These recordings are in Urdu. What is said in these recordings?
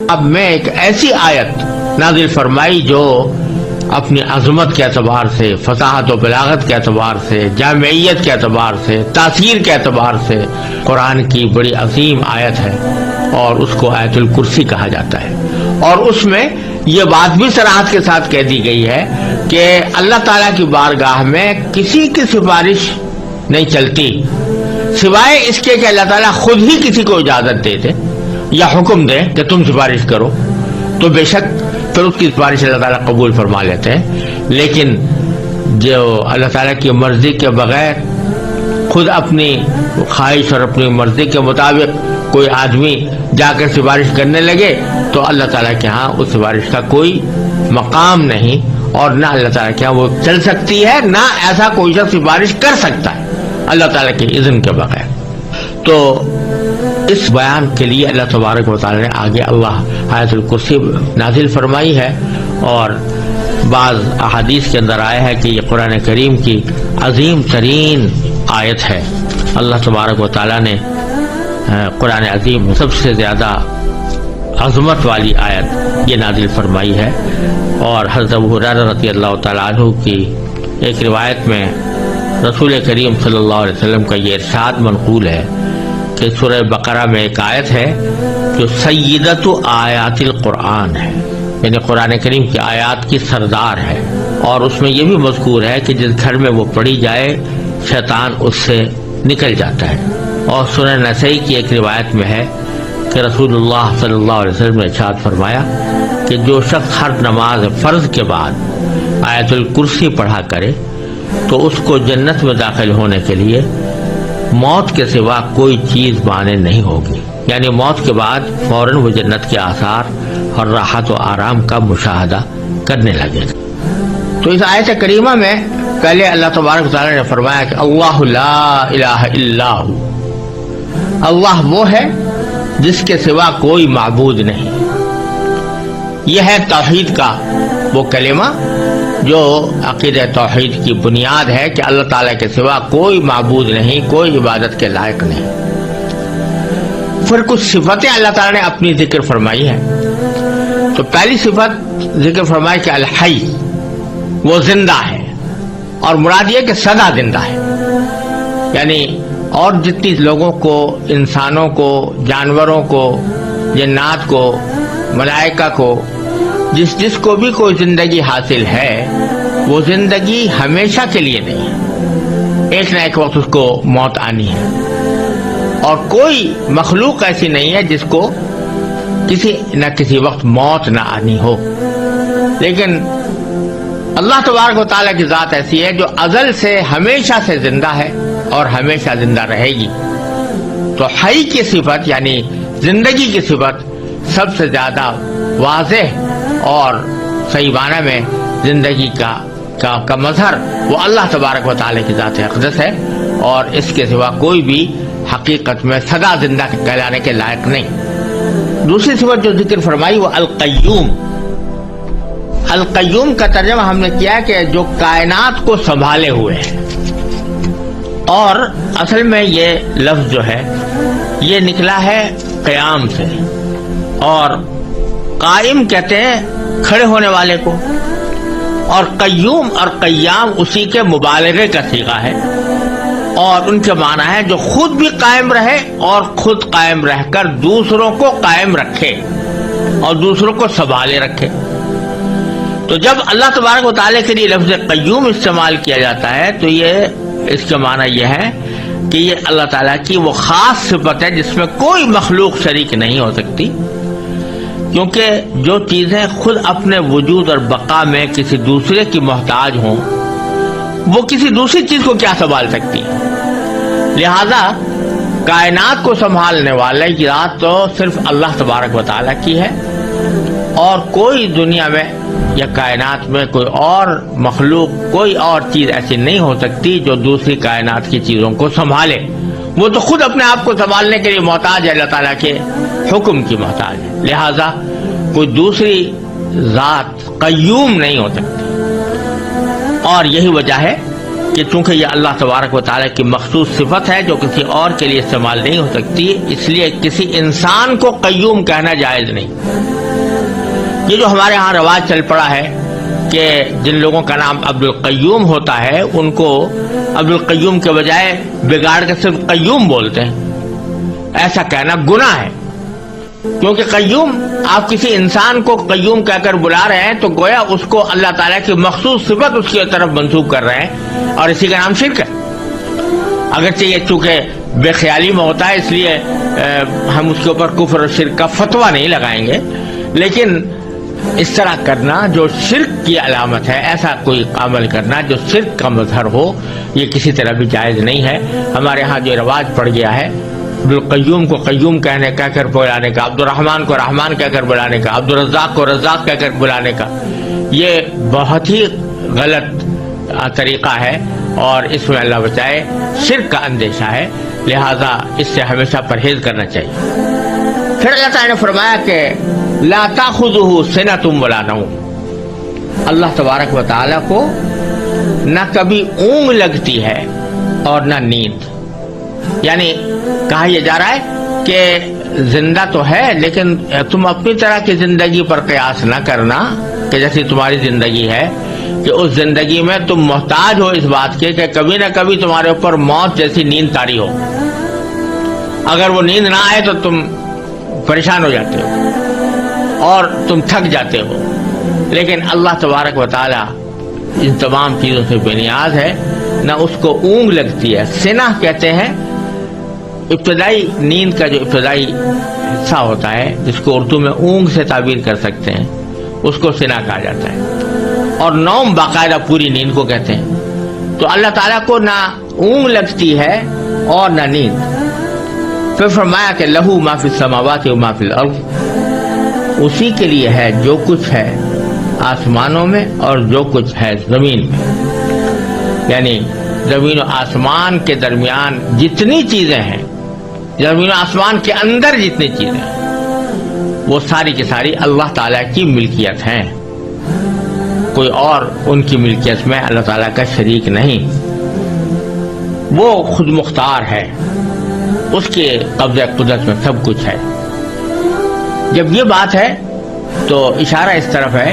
اب میں ایک ایسی آیت نازل فرمائی جو اپنی عظمت کے اعتبار سے، فصاحت و بلاغت کے اعتبار سے، جامعیت کے اعتبار سے، تاثیر کے اعتبار سے قرآن کی بڑی عظیم آیت ہے، اور اس کو آیت الکرسی کہا جاتا ہے۔ اور اس میں یہ بات بھی صراحت کے ساتھ کہہ دی گئی ہے کہ اللہ تعالیٰ کی بارگاہ میں کسی کی سفارش نہیں چلتی سوائے اس کے کہ اللہ تعالیٰ خود ہی کسی کو اجازت دے دے یا حکم دے کہ تم سفارش کرو، تو بے شک پھر اس کی سفارش اللہ تعالیٰ قبول فرما لیتے ہیں۔ لیکن جو اللہ تعالیٰ کی مرضی کے بغیر خود اپنی خواہش اور اپنی مرضی کے مطابق کوئی آدمی جا کر سفارش کرنے لگے تو اللہ تعالیٰ کے ہاں اس سفارش کا کوئی مقام نہیں، اور نہ اللہ تعالیٰ کے ہاں وہ چل سکتی ہے، نہ ایسا کوئی شخص سفارش کر سکتا ہے اللہ تعالیٰ کے اذن کے بغیر۔ تو اس بیان کے لیے اللہ تبارک و تعالیٰ نے آگے اللہ آیت الکرسی نازل فرمائی ہے، اور بعض احادیث کے اندر آیا ہے کہ یہ قرآن کریم کی عظیم ترین آیت ہے۔ اللہ تبارک و تعالیٰ نے قرآن عظیم سب سے زیادہ عظمت والی آیت یہ نازل فرمائی ہے، اور حضرت ابو ہریرہ رضی اللہ تعالیٰ عنہ کی ایک روایت میں رسول کریم صلی اللہ علیہ وسلم کا یہ ارشاد منقول ہے کہ سورہ بقرہ میں ایک آیت ہے جو سیدۃ آیات القرآن ہے، یعنی قرآن کریم کی آیات کی سردار ہے، اور اس میں یہ بھی مذکور ہے کہ جس گھر میں وہ پڑھی جائے شیطان اس سے نکل جاتا ہے۔ اور سنن نسائی کی ایک روایت میں ہے کہ رسول اللہ صلی اللہ علیہ وسلم نے ارشاد فرمایا کہ جو شخص ہر نماز فرض کے بعد آیت الکرسی پڑھا کرے تو اس کو جنت میں داخل ہونے کے لیے موت کے سوا کوئی چیز مانے نہیں ہوگی، یعنی موت کے بعد فوراً وہ جنت کے آثار اور راحت و آرام کا مشاہدہ کرنے لگے۔ تو اس آیت کریمہ میں پہلے اللہ تبارک و تعالیٰ نے فرمایا کہ اللہ لا الہ الا ہو، اللہ وہ ہے جس کے سوا کوئی معبود نہیں۔ یہ ہے توحید کا وہ کلمہ جو عقیدہ توحید کی بنیاد ہے کہ اللہ تعالیٰ کے سوا کوئی معبود نہیں، کوئی عبادت کے لائق نہیں۔ پھر کچھ صفتیں اللہ تعالیٰ نے اپنی ذکر فرمائی ہے۔ تو پہلی صفت ذکر فرمائی کہ الحی، وہ زندہ ہے، اور مراد یہ کہ سدا زندہ ہے، یعنی اور جتنی لوگوں کو، انسانوں کو، جانوروں کو، جنات کو، ملائکہ کو، جس کو بھی کوئی زندگی حاصل ہے وہ زندگی ہمیشہ کے لیے نہیں ہے، ایک نہ ایک وقت اس کو موت آنی ہے، اور کوئی مخلوق ایسی نہیں ہے جس کو کسی نہ کسی وقت موت نہ آنی ہو۔ لیکن اللہ تبارک و تعالیٰ کی ذات ایسی ہے جو ازل سے ہمیشہ سے زندہ ہے اور ہمیشہ زندہ رہے گی۔ تو حی کی صفت یعنی زندگی کی صفت سب سے زیادہ واضح اور صحیح معنی میں زندگی کا مظہر وہ اللہ تبارک و تعالیٰ کی ذات اقدس ہے، اور اس کے سوا کوئی بھی حقیقت میں سدا زندہ کہلانے کے لائق نہیں۔ دوسری صفت جو ذکر فرمائی وہ القیوم۔ القیوم کا ترجمہ ہم نے کیا کہ جو کائنات کو سنبھالے ہوئے ہے، اور اصل میں یہ لفظ جو ہے یہ نکلا ہے قیام سے، اور قائم کہتے ہیں کھڑے ہونے والے کو، اور قیوم اور قیام اسی کے مبالغے کا صیغہ ہے، اور ان کے معنی ہے جو خود بھی قائم رہے اور خود قائم رہ کر دوسروں کو قائم رکھے اور دوسروں کو سنبھالے رکھے۔ تو جب اللہ تبارک و تعالیٰ کے لیے لفظ قیوم استعمال کیا جاتا ہے تو اس کا معنی یہ ہے کہ یہ اللہ تعالیٰ کی وہ خاص صفت ہے جس میں کوئی مخلوق شریک نہیں ہو سکتی، کیونکہ جو چیزیں خود اپنے وجود اور بقا میں کسی دوسرے کی محتاج ہوں وہ کسی دوسری چیز کو کیا سنبھال سکتی، لہذا کائنات کو سنبھالنے والی ذات تو صرف اللہ تبارک و تعالیٰ کی ہے، اور کوئی دنیا میں یا کائنات میں کوئی اور مخلوق، کوئی اور چیز ایسی نہیں ہو سکتی جو دوسری کائنات کی چیزوں کو سنبھالے۔ وہ تو خود اپنے آپ کو سنبھالنے کے لیے محتاج ہے، اللہ تعالیٰ کے حکم کی محتاج ہے، لہذا کوئی دوسری ذات قیوم نہیں ہو سکتی۔ اور یہی وجہ ہے کہ چونکہ یہ اللہ تبارک و تعالیٰ کی مخصوص صفت ہے جو کسی اور کے لیے استعمال نہیں ہو سکتی، اس لیے کسی انسان کو قیوم کہنا جائز نہیں۔ یہ جو ہمارے ہاں رواج چل پڑا ہے کہ جن لوگوں کا نام عبد القیوم ہوتا ہے ان کو عبد القیوم کے بجائے بگاڑ کے صرف قیوم بولتے ہیں، ایسا کہنا گناہ ہے، کیونکہ قیوم آپ کسی انسان کو قیوم کہہ کر بلا رہے ہیں تو گویا اس کو اللہ تعالیٰ کی مخصوص صفت اس کی طرف منسوب کر رہے ہیں، اور اسی کا نام شرک ہے۔ اگرچہ یہ چونکہ بے خیالی میں ہوتا ہے اس لیے ہم اس کے اوپر کفر اور شرک کا فتویٰ نہیں لگائیں گے، لیکن اس طرح کرنا جو شرک کی علامت ہے، ایسا کوئی عمل کرنا جو شرک کا مظہر ہو، یہ کسی طرح بھی جائز نہیں ہے۔ ہمارے ہاں جو رواج پڑ گیا ہے عبدالقیوم کو قیوم کہہ کر بلانے کا، عبد الرحمن کو رحمان کہہ کر بلانے کا، عبد الرزاق کو رزاق کہہ کر بلانے کا، یہ بہت ہی غلط طریقہ ہے اور اس میں اللہ بچائے شرک کا اندیشہ ہے، لہذا اس سے ہمیشہ پرہیز کرنا چاہیے۔ پھر اللہ تعالیٰ نے فرمایا کہ لا تاخذہ سنۃ ولا نوم، اللہ تبارک و تعالیٰ کو نہ کبھی اونگ لگتی ہے اور نہ نیند، یعنی کہا یہ جا رہا ہے کہ زندہ تو ہے لیکن تم اپنی طرح کی زندگی پر قیاس نہ کرنا کہ جیسی تمہاری زندگی ہے، کہ اس زندگی میں تم محتاج ہو اس بات کے کہ کبھی نہ کبھی تمہارے اوپر موت جیسی نیند طاری ہو، اگر وہ نیند نہ آئے تو تم پریشان ہو جاتے ہو اور تم تھک جاتے ہو، لیکن اللہ تبارک و تعالی ان تمام چیزوں سے بے نیاز ہے، نہ اس کو اونگ لگتی ہے۔ سنہ کہتے ہیں ابتدائی نیند کا جو ابتدائی حصہ ہوتا ہے جس کو اردو میں اونگ سے تعبیر کر سکتے ہیں، اس کو سنہ کہا جاتا ہے، اور نوم باقاعدہ پوری نیند کو کہتے ہیں۔ تو اللہ تعالیٰ کو نہ اونگ لگتی ہے اور نہ نیند۔ پھر فرمایا کہ لہو ما فی السماوات و ما فی الارض، اسی کے لیے ہے جو کچھ ہے آسمانوں میں اور جو کچھ ہے زمین میں، یعنی زمین و آسمان کے درمیان جتنی چیزیں ہیں، زمین و آسمان کے اندر جتنی چیزیں ہیں، وہ ساری کی ساری اللہ تعالیٰ کی ملکیت ہیں، کوئی اور ان کی ملکیت میں اللہ تعالیٰ کا شریک نہیں، وہ خود مختار ہے، اس کے قبضہ قدرت میں سب کچھ ہے۔ جب یہ بات ہے تو اشارہ اس طرف ہے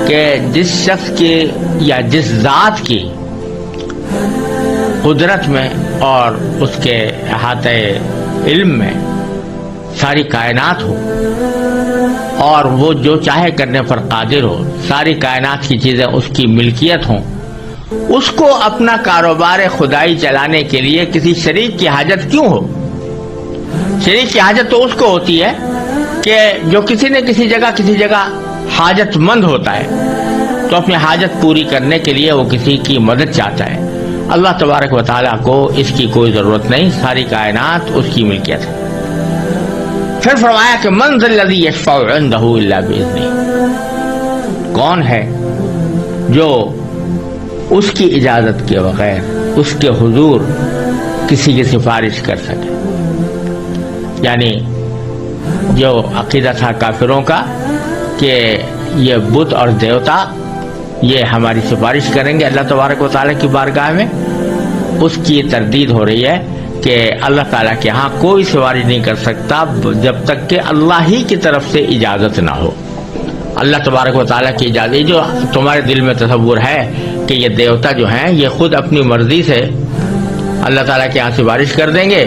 کہ جس شخص کی یا جس ذات کی قدرت میں اور اس کے احاطہ علم میں ساری کائنات ہو اور وہ جو چاہے کرنے پر قادر ہو، ساری کائنات کی چیزیں اس کی ملکیت ہوں، اس کو اپنا کاروبار خدائی چلانے کے لیے کسی شریک کی حاجت کیوں ہو؟ شریک کی حاجت تو اس کو ہوتی ہے کہ جو کسی نہ کسی جگہ حاجت مند ہوتا ہے، تو اپنی حاجت پوری کرنے کے لیے وہ کسی کی مدد چاہتا ہے۔ اللہ تبارک و تعالیٰ کو اس کی کوئی ضرورت نہیں، ساری کائنات اس کی ملکیت ہے۔ پھر فرمایا کہ من ذا الذی یشفع عندہ الا باذنہ، کون ہے جو اس کی اجازت کے بغیر اس کے حضور کسی کی سفارش کر سکے؟ یعنی جو عقیدہ تھا کافروں کا کہ یہ بت اور دیوتا یہ ہماری سفارش کریں گے اللہ تبارک و تعالیٰ کی بارگاہ میں، اس کی تردید ہو رہی ہے کہ اللہ تعالیٰ کے ہاں کوئی سفارش نہیں کر سکتا جب تک کہ اللہ ہی کی طرف سے اجازت نہ ہو۔ اللہ تبارک و تعالیٰ کی اجازت، جو تمہارے دل میں تصور ہے کہ یہ دیوتا جو ہیں یہ خود اپنی مرضی سے اللہ تعالیٰ کے ہاں سفارش کر دیں گے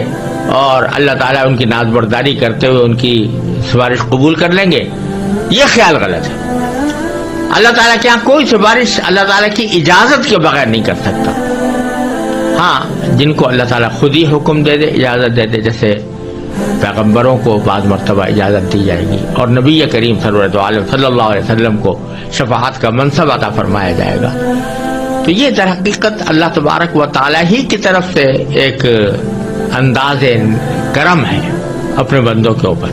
اور اللہ تعالیٰ ان کی ناز برداری کرتے ہوئے ان کی سفارش قبول کر لیں گے، یہ خیال غلط ہے۔ اللہ تعالیٰ کے ہاں کوئی سفارش اللہ تعالیٰ کی اجازت کے بغیر نہیں کر سکتا۔ ہاں جن کو اللہ تعالیٰ خود ہی حکم دے دے، اجازت دے دے، جیسے پیغمبروں کو بعض مرتبہ اجازت دی جائے گی اور نبی کریم صلی اللہ علیہ وسلم کو شفاعت کا منصب عطا فرمایا جائے گا، تو یہ در حقیقت اللہ تبارک و تعالیٰ ہی کی طرف سے ایک انداز کرم ہے اپنے بندوں کے اوپر،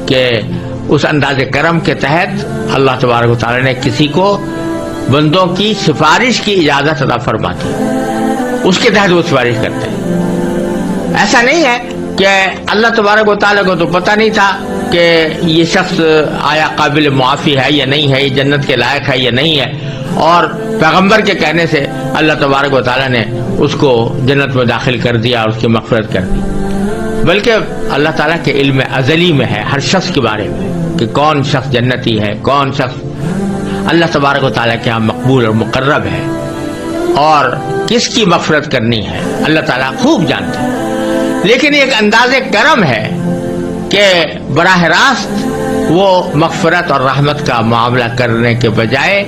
کہ اس انداز کرم کے تحت اللہ تبارک و تعالیٰ نے کسی کو بندوں کی سفارش کی اجازت عطا فرماتی، اس کے تحت وہ سفارش کرتے ہیں۔ ایسا نہیں ہے کہ اللہ تبارک و تعالیٰ کو تو پتہ نہیں تھا کہ یہ شخص آیا قابل معافی ہے یا نہیں ہے، یہ جنت کے لائق ہے یا نہیں ہے، اور پیغمبر کے کہنے سے اللہ تبارک و تعالیٰ نے اس کو جنت میں داخل کر دیا اور اس کی مغفرت کر دی، بلکہ اللہ تعالیٰ کے علم ازلی میں ہے ہر شخص کے بارے میں کہ کون شخص جنتی ہے، کون شخص اللہ تبارک و تعالیٰ کے ہاں مقبول اور مقرب ہے، اور کس کی مغفرت کرنی ہے اللہ تعالیٰ خوب جانتا ہے۔ لیکن ایک انداز کرم ہے کہ براہ راست وہ مغفرت اور رحمت کا معاملہ کرنے کے بجائے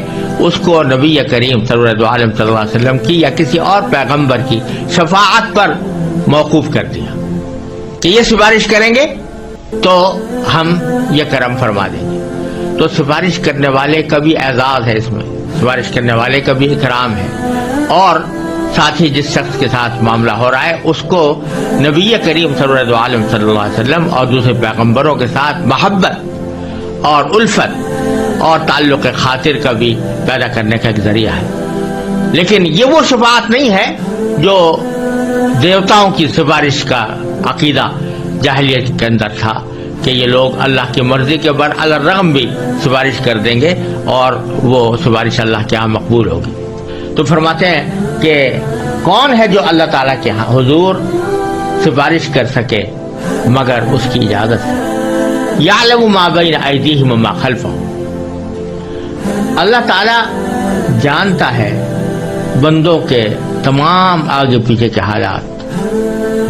اس کو نبی کریم صلی اللہ علیہ وسلم کی یا کسی اور پیغمبر کی شفاعت پر موقوف کر دیا کہ یہ سفارش کریں گے تو ہم یہ کرم فرما دیں گے۔ تو سفارش کرنے والے کا بھی اعزاز ہے، اس میں سفارش کرنے والے کا بھی اکرام ہے، اور ساتھ ہی جس شخص کے ساتھ معاملہ ہو رہا ہے اس کو نبی کریم صلی اللہ علیہ وسلم اور دوسرے پیغمبروں کے ساتھ محبت اور الفت اور تعلق خاطر کا بھی پیدا کرنے کا ایک ذریعہ ہے۔ لیکن یہ وہ شفاعت نہیں ہے جو دیوتاؤں کی سفارش کا عقیدہ جاہلیت کے اندر تھا کہ یہ لوگ اللہ کی مرضی کے برالرغم بھی سفارش کر دیں گے اور وہ سفارش اللہ کے ہاں مقبول ہوگی۔ تو فرماتے ہیں کہ کون ہے جو اللہ تعالیٰ کے ہاں حضور سفارش کر سکے مگر اس کی اجازت سے۔ یعلم ما بین ایدیہم وما خلفہم، اللہ تعالیٰ جانتا ہے بندوں کے تمام آگے پیچھے کے حالات،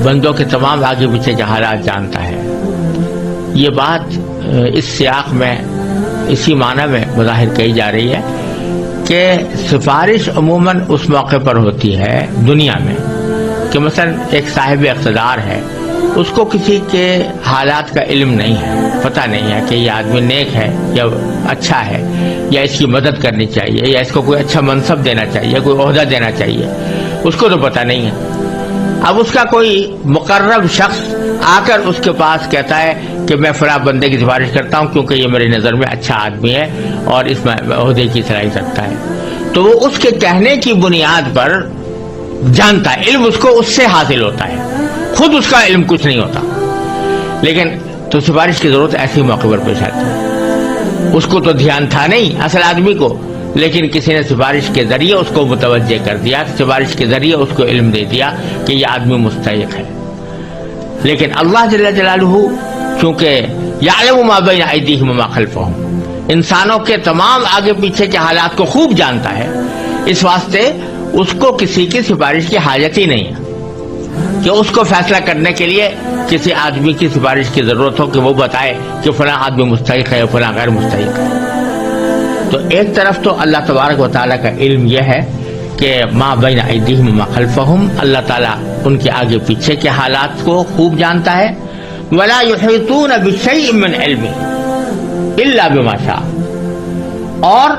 بندوں کے تمام آگے پیچھے کے حالات جانتا ہے۔ یہ بات اس سیاق میں اسی معنی میں بظاہر کہی جا رہی ہے کہ سفارش عموماً اس موقع پر ہوتی ہے دنیا میں کہ مثلا ایک صاحب اقتدار ہے، اس کو کسی کے حالات کا علم نہیں ہے، پتہ نہیں ہے کہ یہ آدمی نیک ہے یا اچھا ہے یا اس کی مدد کرنی چاہیے یا اس کو کوئی اچھا منصب دینا چاہیے، کوئی عہدہ دینا چاہیے، اس کو تو پتہ نہیں ہے۔ اب اس کا کوئی مقرب شخص آ کر اس کے پاس کہتا ہے کہ میں فلاں بندے کی سفارش کرتا ہوں کیونکہ یہ میری نظر میں اچھا آدمی ہے اور اس میں عہدے کی صلاحیت رکھتا ہے، تو وہ اس کے کہنے کی بنیاد پر جانتا ہے، علم اس کو اس سے حاصل ہوتا ہے، خود اس کا علم کچھ نہیں ہوتا۔ لیکن تو سفارش کی ضرورت ایسے موقع پر پیش آتی ہے، اس کو تو دھیان تھا نہیں اصل آدمی کو، لیکن کسی نے سفارش کے ذریعے اس کو متوجہ کر دیا، سفارش کے ذریعے اس کو علم دے دیا کہ یہ آدمی مستحق ہے۔ لیکن اللہ جل جلالہ چونکہ یعلم ما بین ایدیہم وما خلفہم، انسانوں کے تمام آگے پیچھے کے حالات کو خوب جانتا ہے، اس واسطے اس کو کسی کی سفارش کی حاجت ہی نہیں ہے کہ اس کو فیصلہ کرنے کے لیے کسی آدمی کی سفارش کی ضرورت ہو کہ وہ بتائے کہ فلاں آدمی مستحق ہے یا فلاں غیر مستحق ہے۔ تو ایک طرف تو اللہ تبارک و تعالیٰ کا علم یہ ہے کہ ما بین ایدیہم وما خلفہم، اللہ تعالیٰ ان کے آگے پیچھے کے حالات کو خوب جانتا ہے۔ ولا یحیطون بشیء من علمہ الا بما شاء، اور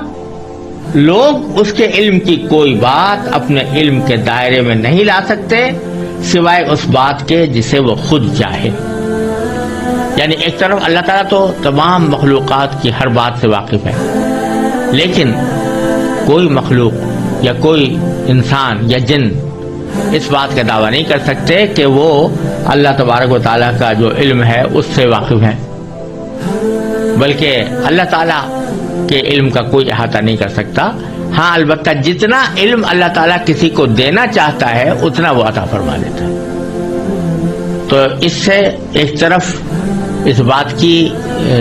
لوگ اس کے علم کی کوئی بات اپنے علم کے دائرے میں نہیں لا سکتے سوائے اس بات کے جسے وہ خود چاہے۔ یعنی ایک طرف اللہ تعالیٰ تو تمام مخلوقات کی ہر بات سے واقف ہے، لیکن کوئی مخلوق یا کوئی انسان یا جن اس بات کا دعویٰ نہیں کر سکتے کہ وہ اللہ تبارک و تعالیٰ کا جو علم ہے اس سے واقف ہے، بلکہ اللہ تعالیٰ کے علم کا کوئی احاطہ نہیں کر سکتا۔ ہاں البتہ جتنا علم اللہ تعالیٰ کسی کو دینا چاہتا ہے اتنا وہ عطا فرما دیتا ہے۔ تو اس سے ایک طرف اس بات کی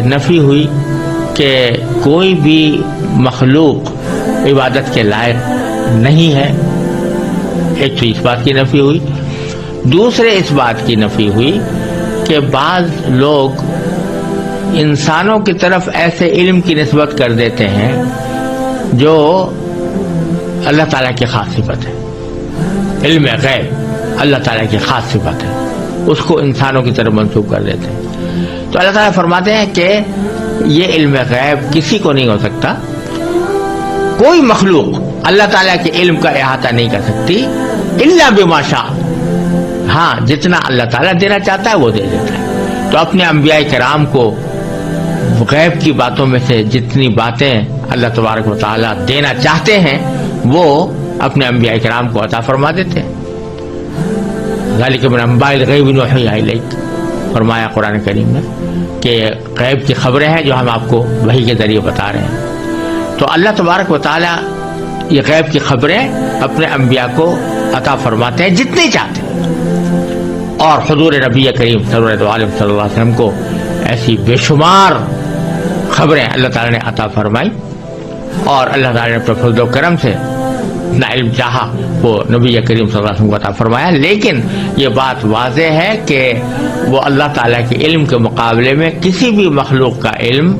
نفی ہوئی کہ کوئی بھی مخلوق عبادت کے لائق نہیں ہے، ایک تو اس بات کی نفی ہوئی، دوسرے اس بات کی نفی ہوئی کہ بعض لوگ انسانوں کی طرف ایسے علم کی نسبت کر دیتے ہیں جو اللہ تعالیٰ کی خاص صفت ہے، علم غیب اللہ تعالیٰ کی خاص صفت ہے، اس کو انسانوں کی طرف منسوب کر دیتے ہیں۔ تو اللہ تعالیٰ فرماتے ہیں کہ یہ علم غیب کسی کو نہیں ہو سکتا، کوئی مخلوق اللہ تعالیٰ کے علم کا احاطہ نہیں کر سکتی الا بما شاء، ہاں جتنا اللہ تعالیٰ دینا چاہتا ہے وہ دے دیتا ہے۔ تو اپنے انبیاء کرام کو غیب کی باتوں میں سے جتنی باتیں اللہ تبارک و تعالیٰ دینا چاہتے ہیں وہ اپنے انبیاء کرام کو عطا فرما دیتے ہیں۔ ذالک من انباء الغیب نوحیہ الیک، فرمایا قرآن کریم میں کہ غیب کی خبریں ہیں جو ہم آپ کو وحی کے ذریعے بتا رہے ہیں۔ تو اللہ تبارک و تعالیٰ یہ غیب کی خبریں اپنے انبیاء کو عطا فرماتے ہیں جتنے چاہتے ہیں. اور حضور نبی کریم صلی اللہ علیہ وسلم کو ایسی بے شمار خبریں اللہ تعالیٰ نے عطا فرمائی اور اللہ تعالیٰ نے اپنے فضل و کرم سے اپنا علم چاہا وہ نبی کریم صلی اللہ علیہ وسلم کو عطا فرمایا. لیکن یہ بات واضح ہے کہ وہ اللہ تعالیٰ کے علم کے مقابلے میں کسی بھی مخلوق کا علم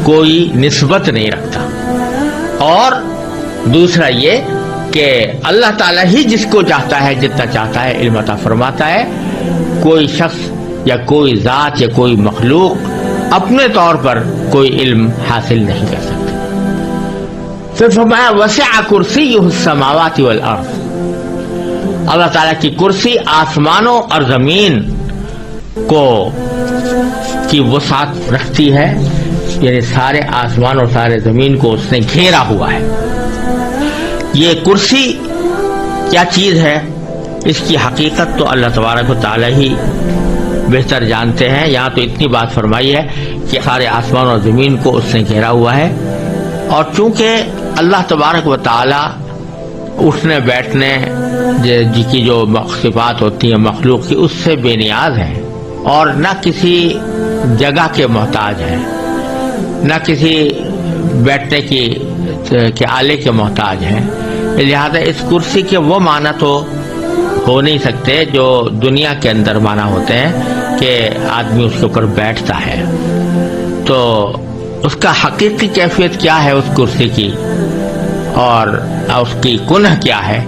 کوئی نسبت نہیں رکھتا. اور دوسرا یہ کہ اللہ تعالیٰ ہی جس کو چاہتا ہے جتنا چاہتا ہے علم عطا فرماتا ہے. کوئی شخص یا کوئی ذات یا کوئی مخلوق اپنے طور پر کوئی علم حاصل نہیں کر سکتا. پھر فرمایا وسع کرسیہ السماوات والارض. اللہ تعالیٰ کی کرسی آسمانوں اور زمین کو کی وسعت رکھتی ہے، یعنی سارے آسمان اور سارے زمین کو اس نے گھیرا ہوا ہے. یہ کرسی کیا چیز ہے اس کی حقیقت تو اللہ تبارک و تعالیٰ ہی بہتر جانتے ہیں. یہاں تو اتنی بات فرمائی ہے کہ سارے آسمان اور زمین کو اس نے گھیرا ہوا ہے. اور چونکہ اللہ تبارک و تعالیٰ اٹھنے بیٹھنے کی جو صفات ہوتی ہیں مخلوق کی اس سے بے نیاز ہیں اور نہ کسی جگہ کے محتاج ہیں، نہ کسی بیٹھنے کے آلے کے محتاج ہیں. لہذا اس کرسی کے وہ معنی تو ہو نہیں سکتے جو دنیا کے اندر معنی ہوتے ہیں کہ آدمی اس کے اوپر بیٹھتا ہے. تو اس کا حقیقی کیفیت کیا ہے اس کرسی کی اور اس کی کنہ کیا ہے،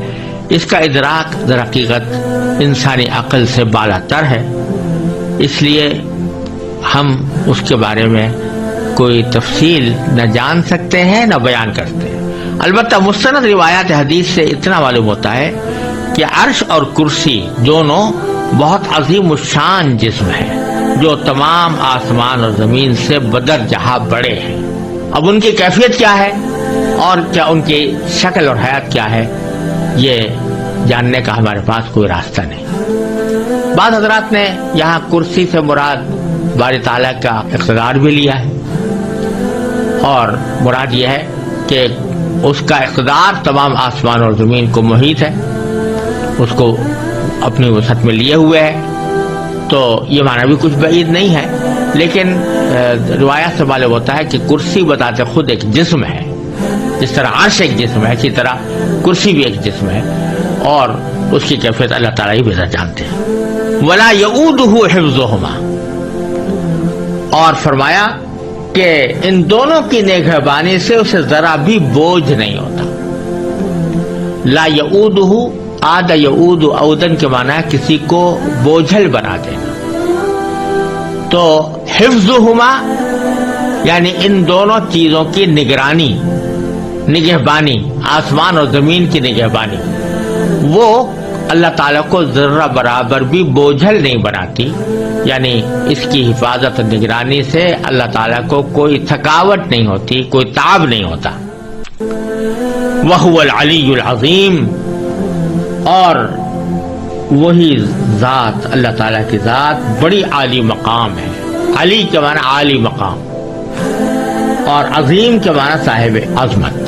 اس کا ادراک در حقیقت انسانی عقل سے بالا تر ہے. اس لیے ہم اس کے بارے میں کوئی تفصیل نہ جان سکتے ہیں نہ بیان کرتے ہیں. البتہ مستند روایات حدیث سے اتنا معلوم ہوتا ہے کہ عرش اور کرسی دونوں بہت عظیم الشان جسم ہیں جو تمام آسمان اور زمین سے بدر جہاں بڑے ہیں. اب ان کی کیفیت کیا ہے اور کیا ان کی شکل اور حیات کیا ہے یہ جاننے کا ہمارے پاس کوئی راستہ نہیں. بعض حضرات نے یہاں کرسی سے مراد باری تعالیٰ کا اقتدار بھی لیا ہے اور مراد یہ ہے کہ اس کا اقتدار تمام آسمان اور زمین کو محیط ہے، اس کو اپنی وسعت میں لیے ہوئے ہے. تو یہ معنی بھی کچھ بعید نہیں ہے، لیکن روایات سے معلوم ہوتا ہے کہ کرسی بتاتے خود ایک جسم ہے. جس طرح عرش ایک جسم ہے اسی طرح کرسی بھی ایک جسم ہے اور اس کی کیفیت اللہ تعالیٰ ہی بہتر جانتے ہیں. وَلَا يَؤُودُهُ حِفْظُهُمَا. اور فرمایا کہ ان دونوں کی نگہبانی سے اسے ذرا بھی بوجھ نہیں ہوتا. لا يؤودُهُ عاد یعود عودن کے معنی ہے کسی کو بوجھل بنا دینا. تو حفظہما یعنی ان دونوں چیزوں کی نگرانی، نگہبانی، آسمان اور زمین کی نگہبانی، وہ اللہ تعالیٰ کو ذرہ برابر بھی بوجھل نہیں بناتی. یعنی اس کی حفاظت اور نگرانی سے اللہ تعالیٰ کو کوئی تھکاوٹ نہیں ہوتی، کوئی تعب نہیں ہوتا. وَهُوَ الْعَلِيُّ الْعَظِيمُ. اور وہی ذات اللہ تعالیٰ کی ذات بڑی عالی مقام ہے. علی کے معنی عالی مقام اور عظیم کے معنی صاحب عظمت.